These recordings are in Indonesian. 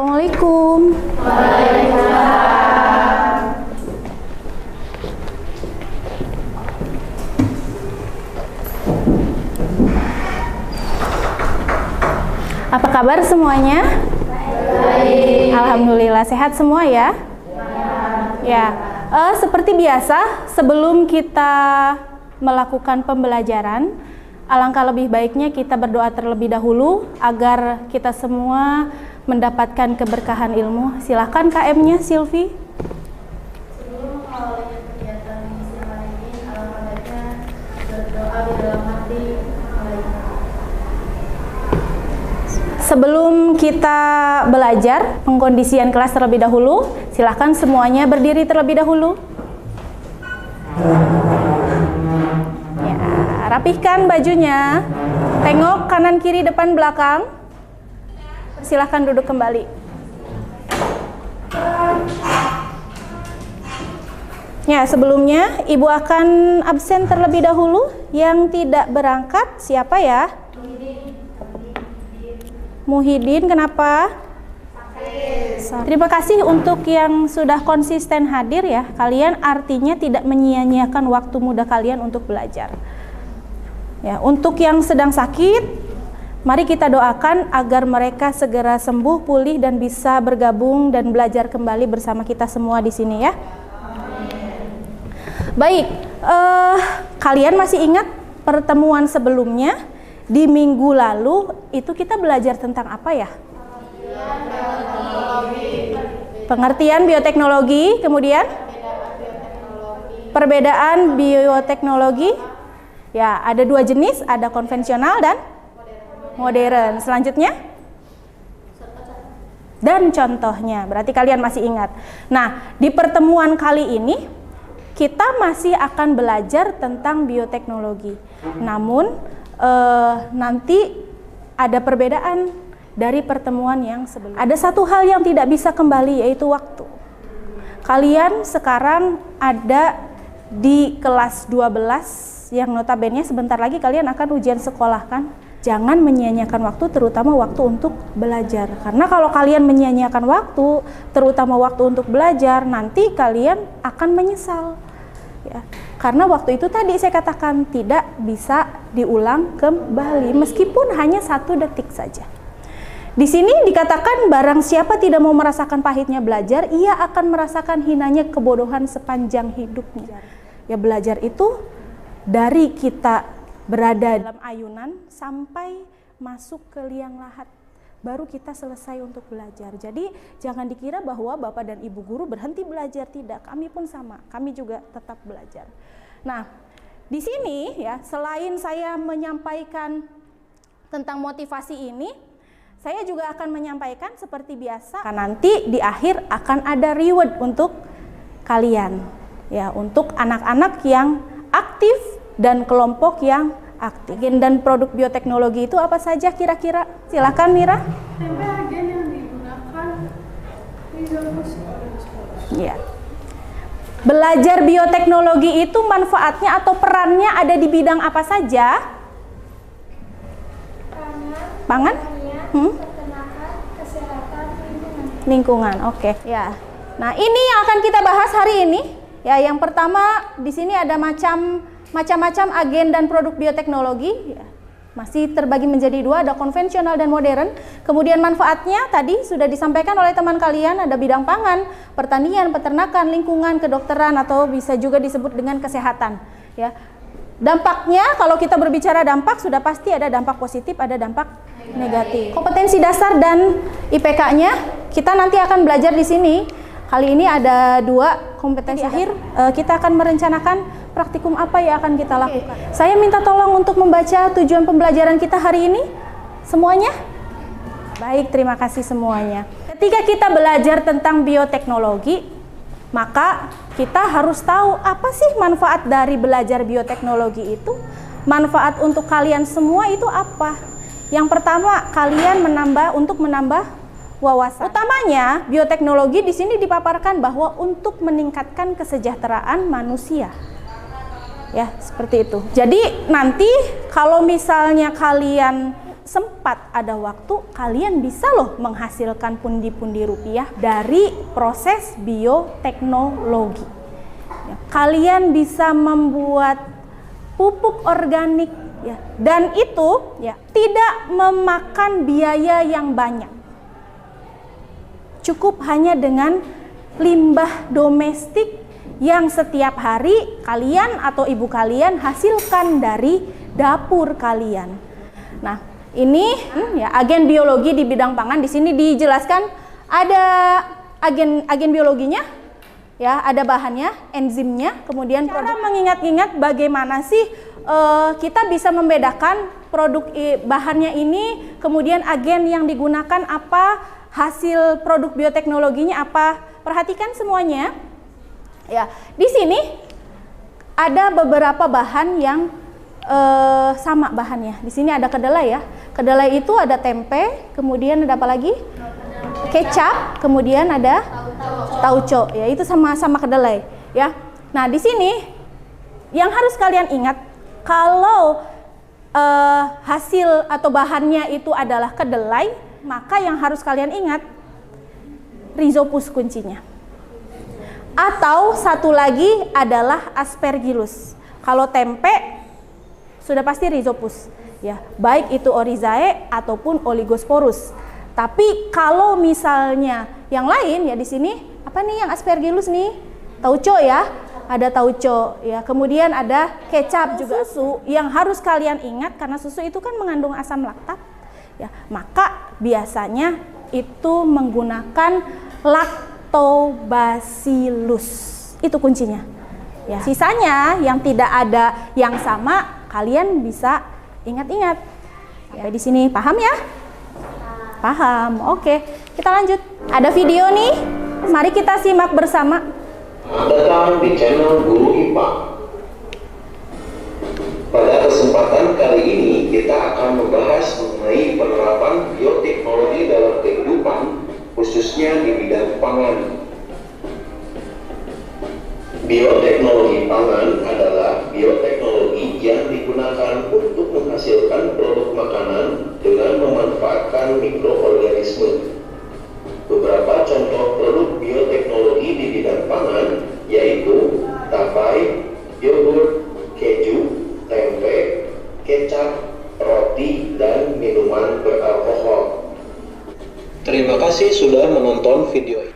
Assalamualaikum. Apa kabar semuanya? Baik. Alhamdulillah sehat semua ya? Ya. Seperti biasa, sebelum kita melakukan pembelajaran, alangkah lebih baiknya kita berdoa terlebih dahulu agar kita semua mendapatkan keberkahan ilmu. Silahkan KM-nya, Silvi. Sebelum awalnya kegiatan Bismillahirrahmanirrahim, alangkah baiknya berdoa di dalam hati. Sebelum kita belajar pengkondisian kelas terlebih dahulu, silahkan semuanya berdiri terlebih dahulu. Ya, rapihkan bajunya. Tengok kanan kiri depan belakang. Silahkan duduk kembali. Ya, sebelumnya Ibu akan absen terlebih dahulu. Yang tidak berangkat siapa ya? Muhyiddin, kenapa? Terima kasih untuk yang sudah konsisten hadir ya. Kalian artinya tidak menyia-nyiakan waktu muda kalian untuk belajar. Ya, untuk yang sedang sakit, mari kita doakan agar mereka segera sembuh, pulih dan bisa bergabung dan belajar kembali bersama kita semua di sini ya. Baik, kalian masih ingat pertemuan sebelumnya? Di minggu lalu itu kita belajar tentang apa ya? Pengertian bioteknologi, kemudian perbedaan bioteknologi. Ya, ada dua jenis, ada konvensional dan modern. Selanjutnya? Dan contohnya, berarti kalian masih ingat. Nah, di pertemuan kali ini kita masih akan belajar tentang bioteknologi. Namun nanti ada perbedaan dari pertemuan yang sebelumnya. Ada satu hal yang tidak bisa kembali, yaitu waktu. Kalian sekarang ada di kelas 12 yang notabene sebentar lagi kalian akan ujian sekolah kan? Jangan menyia-nyiakan waktu, terutama waktu untuk belajar. Karena kalau kalian menyia-nyiakan waktu, terutama waktu untuk belajar, nanti kalian akan menyesal. Ya, karena waktu itu tadi saya katakan tidak bisa diulang kembali meskipun hanya 1 detik saja. Di sini dikatakan barang siapa tidak mau merasakan pahitnya belajar, ia akan merasakan hinanya kebodohan sepanjang hidupnya. Ya, belajar itu dari kita berada dalam ayunan sampai masuk ke liang lahat, baru kita selesai untuk belajar. Jadi jangan dikira bahwa Bapak dan Ibu guru berhenti belajar, tidak. Kami pun sama, kami juga tetap belajar. Nah, di sini ya, selain saya menyampaikan tentang motivasi ini, saya juga akan menyampaikan seperti biasa. Nanti di akhir akan ada reward untuk kalian. Ya, untuk anak-anak yang aktif dan kelompok yang aktif. Agen dan produk bioteknologi itu apa saja kira-kira? Silakan Mira. Agen yang digunakan di dalam Ya. Belajar bioteknologi itu manfaatnya atau perannya ada di bidang apa saja? Pangan? peternakan, kesehatan, Lingkungan. Oke. Ya. Nah, ini yang akan kita bahas hari ini. Ya, yang pertama di sini ada macam-macam agen dan produk bioteknologi. Ya, masih terbagi menjadi dua, ada konvensional dan modern. Kemudian manfaatnya tadi sudah disampaikan oleh teman kalian, ada bidang pangan, pertanian, peternakan, lingkungan, kedokteran, atau bisa juga disebut dengan kesehatan. Ya, dampaknya kalau kita berbicara dampak sudah pasti ada dampak positif, ada dampak negatif. Kompetensi dasar dan IPK-nya kita nanti akan belajar di sini. Kali ini ada dua kompetensi akhir. Kita akan merencanakan praktikum apa yang akan kita lakukan. Saya minta tolong untuk membaca tujuan pembelajaran kita hari ini. Semuanya? Baik, terima kasih semuanya. Ketika kita belajar tentang bioteknologi, maka kita harus tahu apa sih manfaat dari belajar bioteknologi itu. Manfaat untuk kalian semua itu apa? Yang pertama, kalian menambah wawasan. Utamanya, bioteknologi di sini dipaparkan bahwa untuk meningkatkan kesejahteraan manusia. Ya, seperti itu. Jadi nanti kalau misalnya kalian sempat ada waktu, kalian bisa loh menghasilkan pundi-pundi rupiah dari proses bioteknologi. Ya, kalian bisa membuat pupuk organik, ya, dan itu ya tidak memakan biaya yang banyak. Cukup hanya dengan limbah domestik yang setiap hari kalian atau ibu kalian hasilkan dari dapur kalian. Nah, ini ya agen biologi di bidang pangan. Di sini dijelaskan ada agen biologinya, ya, ada bahannya, enzimnya, kemudian cara mengingat-ingat bagaimana sih kita bisa membedakan produk bahannya ini, kemudian agen yang digunakan apa, hasil produk bioteknologinya apa. Perhatikan semuanya. Ya, di sini ada beberapa bahan yang sama bahannya. Di sini ada kedelai ya. Kedelai itu ada tempe, kemudian ada apa lagi? Kecap, kemudian ada tauco. Ya, itu sama-sama kedelai, ya. Nah, di sini yang harus kalian ingat, kalau hasil atau bahannya itu adalah kedelai, maka yang harus kalian ingat Rhizopus kuncinya. Atau satu lagi adalah Aspergillus. Kalau tempe sudah pasti Rhizopus, ya, baik itu Oryzae ataupun Oligosporus. Tapi kalau misalnya yang lain, ya, di sini apa nih yang Aspergillus nih? Tauco ya, ada tauco ya. Kemudian ada kecap juga. Susu yang harus kalian ingat, karena susu itu kan mengandung asam laktat, ya, maka biasanya itu menggunakan Lactobacillus. Itu kuncinya. Ya, sisanya yang tidak ada yang sama, kalian bisa ingat-ingat. Sampai di sini paham ya? Paham. Oke, kita lanjut. Ada video nih. Mari kita simak bersama. Datang di channel Guru IPA. Pada kesempatan kali ini kita akan membahas mengenai penerapan bioteknologi dalam kehidupan, khususnya di bidang pangan. Bioteknologi pangan adalah bioteknologi yang digunakan untuk menghasilkan produk makanan dengan memanfaatkan mikroorganisme. Beberapa contoh produk bioteknologi di bidang pangan yaitu tapai, yogurt, keju, tempe, kecap, roti, dan minuman beralkohol. Terima kasih sudah menonton video ini.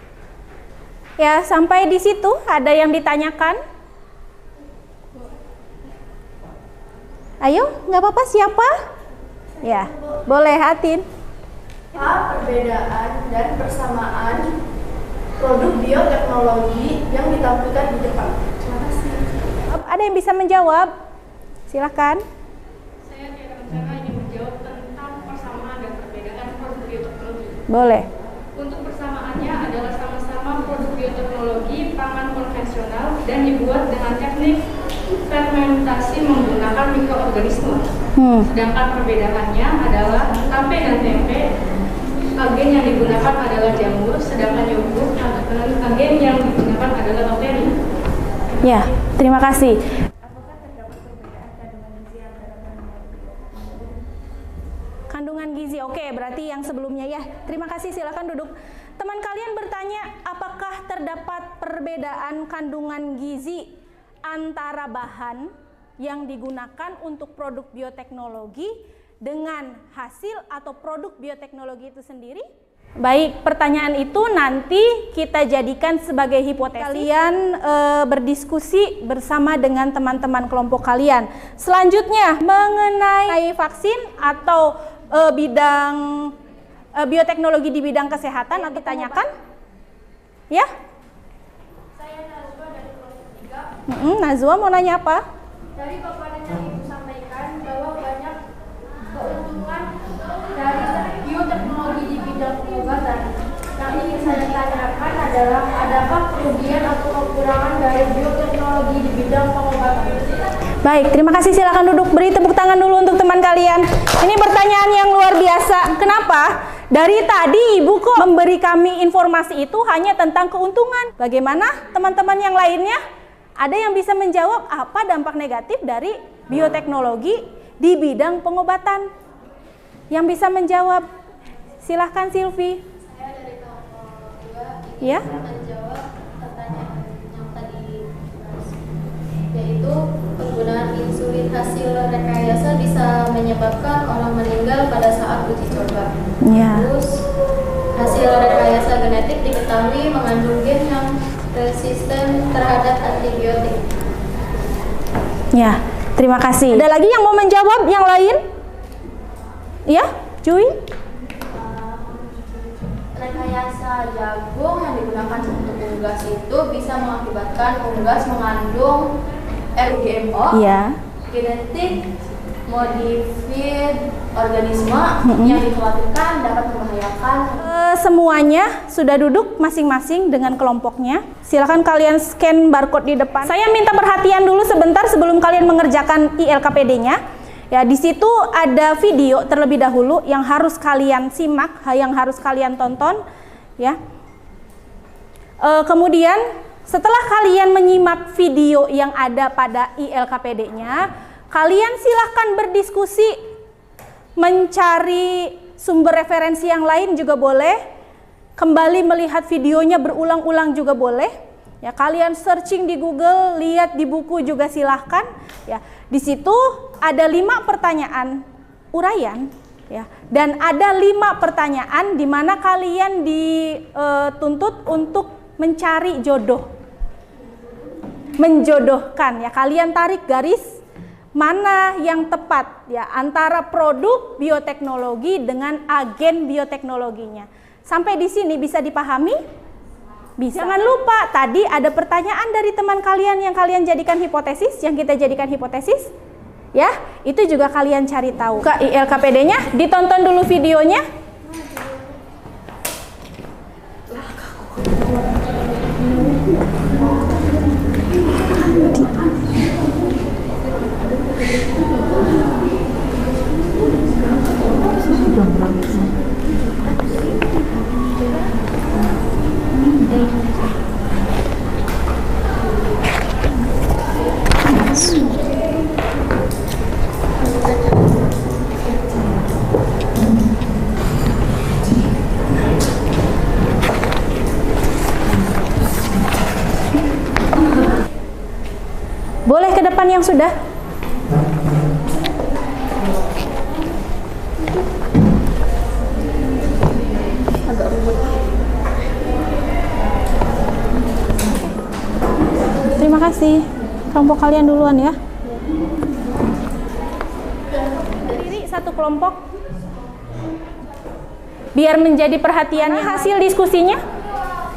Ya, sampai di situ ada yang ditanyakan? Ayo, nggak apa-apa, siapa? Ya, boleh, Hatin. Apa perbedaan dan persamaan produk bioteknologi yang ditampilkan di depan? Terima kasih. Ada yang bisa menjawab? Silakan. Saya tidak rencana ingin menjawab tentang persamaan dan perbedaan produk bioteknologi. Boleh. Untuk persamaannya adalah sama-sama produk bioteknologi pangan konvensional dan dibuat dengan teknik fermentasi menggunakan mikroorganisme. Sedangkan perbedaannya adalah tape dan tempe, agen yang digunakan adalah jamur, sedangkan yogurt agen yang digunakan adalah bakteri. Ya, terima kasih. Kandungan gizi, oke, berarti yang sebelumnya ya. Terima kasih, silakan duduk. Teman kalian bertanya, apakah terdapat perbedaan kandungan gizi antara bahan yang digunakan untuk produk bioteknologi dengan hasil atau produk bioteknologi itu sendiri? Baik, pertanyaan itu nanti kita jadikan sebagai hipotesis. Kalian berdiskusi bersama dengan teman-teman kelompok kalian. Selanjutnya, mengenai vaksin atau bidang bioteknologi di bidang kesehatan, atau ditanyakan? Ya? Saya Nazwa dari kelas 3. Nazwa mau nanya apa? Dari paparan yang Ibu sampaikan bahwa banyak keuntungan dari bioteknologi di bidang pengobatan. Yang ingin saya tanyakan adalah, adakah kerugian atau kekurangan dari bioteknologi di bidang pengobatan? Baik, terima kasih. Silakan duduk. Beri tepuk tangan dulu untuk teman kalian. Ini pertanyaan yang luar biasa. Kenapa? Dari tadi Ibu kok memberi kami informasi itu hanya tentang keuntungan. Bagaimana teman-teman yang lainnya? Ada yang bisa menjawab apa dampak negatif dari bioteknologi di bidang pengobatan? Yang bisa menjawab, silahkan Silvi. Saya dari kelompok 2 Ya. menjawab pertanyaan yang tadi dibahas, yaitu penggunaan insulin hasil rekayasa bisa menyebabkan orang meninggal pada saat uji coba. Ya. Terus hasil rekayasa genetik diketahui mengandung gen yang resisten terhadap antibiotik. Ya, terima kasih. Ada lagi yang mau menjawab yang lain? Ya, Jui? Rekayasa jagung yang digunakan untuk unggas itu bisa mengakibatkan unggas mengandung RGMO, Iya. genetik modified organisme yang dikhawatirkan dapat membahayakan. Semuanya sudah duduk masing-masing dengan kelompoknya. Silakan kalian scan barcode di depan. Saya minta perhatian dulu sebentar sebelum kalian mengerjakan ILKPD-nya. Ya, di situ ada video terlebih dahulu yang harus kalian simak, yang harus kalian tonton, ya. Kemudian setelah kalian menyimak video yang ada pada ILKPD-nya, kalian silahkan berdiskusi, mencari sumber referensi yang lain juga boleh, kembali melihat videonya berulang-ulang juga boleh. Ya, kalian searching di Google, lihat di buku juga silahkan. Ya, di situ ada 5 pertanyaan uraian, ya, dan ada 5 pertanyaan di mana kalian dituntut untuk mencari jodoh, menjodohkan. Ya, kalian tarik garis mana yang tepat, ya, antara produk bioteknologi dengan agen bioteknologinya. Sampai di sini bisa dipahami? Bisa. Jangan lupa tadi ada pertanyaan dari teman kalian yang kalian jadikan hipotesis, yang kita jadikan hipotesis. Ya, itu juga kalian cari tahu. Ke ILKPD-nya, ditonton dulu videonya. Boleh ke depan yang sudah. Agak ruwet. Terima kasih. Kelompok kalian duluan ya. Berdiri satu kelompok. Biar menjadi perhatiannya hasil diskusinya.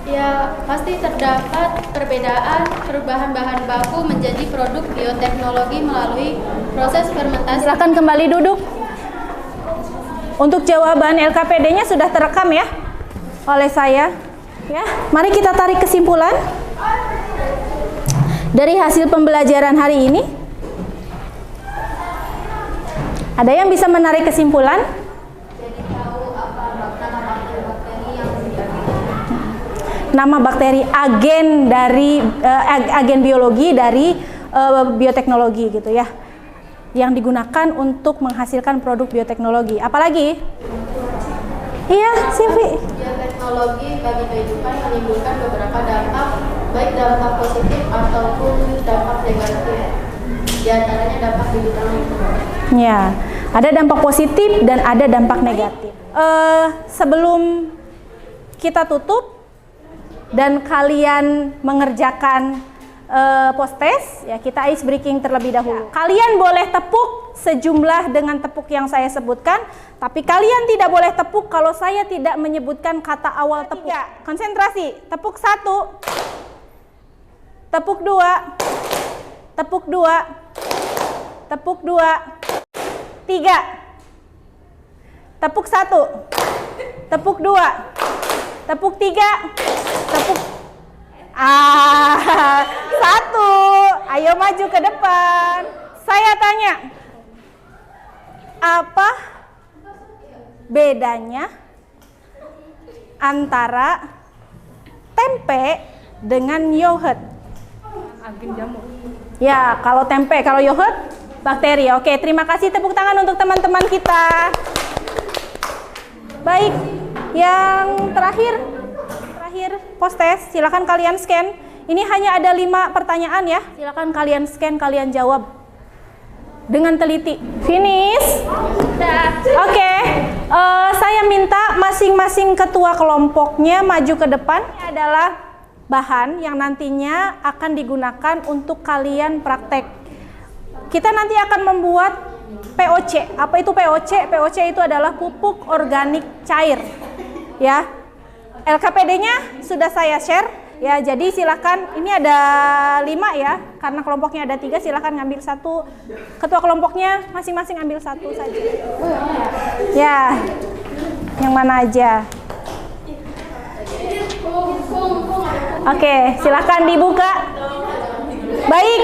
Ya, pasti terdapat perbedaan perubahan bahan baku menjadi produk bioteknologi melalui proses fermentasi. Silakan kembali duduk. Untuk jawaban LKPD-nya sudah terekam ya oleh saya. Ya, mari kita tarik kesimpulan dari hasil pembelajaran hari ini. Ada yang bisa menarik kesimpulan? Jadi tahu apa bakteri yang Nama bakteri agen dari agen biologi dari bioteknologi gitu ya, yang digunakan untuk menghasilkan produk bioteknologi. Apalagi? Iya, Silvi. Bioteknologi bagi kehidupan menimbulkan beberapa dampak, baik dampak positif ataupun dampak negatif. Di antaranya dampak di bidang lingkungan. Ya, ada dampak positif dan ada dampak negatif. Sebelum kita tutup dan kalian mengerjakan post test, ya, kita ice breaking terlebih dahulu. Kalian boleh tepuk sejumlah dengan tepuk yang saya sebutkan, tapi kalian tidak boleh tepuk kalau saya tidak menyebutkan kata awal tepuk. Konsentrasi. Tepuk 1, tepuk 2, tepuk 2, tepuk 2, 3, tepuk 1, tepuk 2, tepuk 3, tepuk 1. Ayo maju ke depan. Saya tanya, apa bedanya antara tempe dengan yogurt? Agen jamur. Ya, kalau tempe, kalau yogurt bakteri. Oke, terima kasih, tepuk tangan untuk teman-teman kita. Baik, yang terakhir post-test, silakan kalian scan. Ini hanya ada 5 pertanyaan ya. Silakan kalian scan, kalian jawab dengan teliti. Finish? Oke. Saya minta masing-masing ketua kelompoknya maju ke depan. Ini adalah bahan yang nantinya akan digunakan untuk kalian praktek. Kita nanti akan membuat POC. Apa itu POC? POC itu adalah pupuk organik cair. Ya. LKPD-nya sudah saya share. Ya, jadi silakan, ini ada 5 ya, karena kelompoknya ada 3, silakan ngambil 1. Ketua kelompoknya masing-masing ambil 1 saja. Ya, yang mana aja? Oke, silakan dibuka. Baik,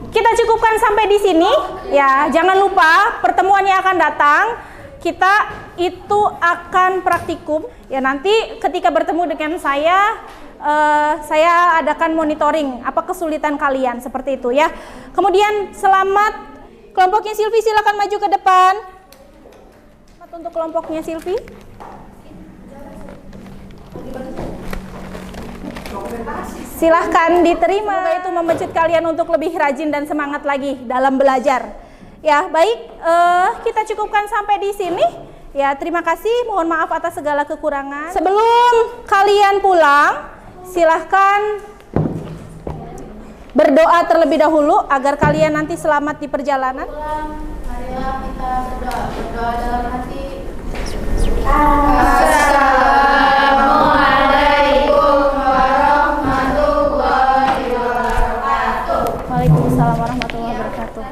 kita cukupkan sampai di sini. Ya, jangan lupa pertemuannya akan datang. Kita itu akan praktikum. Ya, nanti ketika bertemu dengan saya adakan monitoring apa kesulitan kalian seperti itu ya. Kemudian selamat kelompoknya Silvi, silakan maju ke depan. Selamat untuk kelompoknya Silvi. Silahkan diterima. Semoga itu membencut kalian untuk lebih rajin dan semangat lagi dalam belajar. Ya, baik, kita cukupkan sampai di sini. Ya, terima kasih. Mohon maaf atas segala kekurangan. Sebelum kalian pulang, silahkan berdoa terlebih dahulu agar kalian nanti selamat di perjalanan. Marilah kita berdoa dalam hati. Assalamualaikum warahmatullahi wabarakatuh. Waalaikumsalam warahmatullahi wabarakatuh.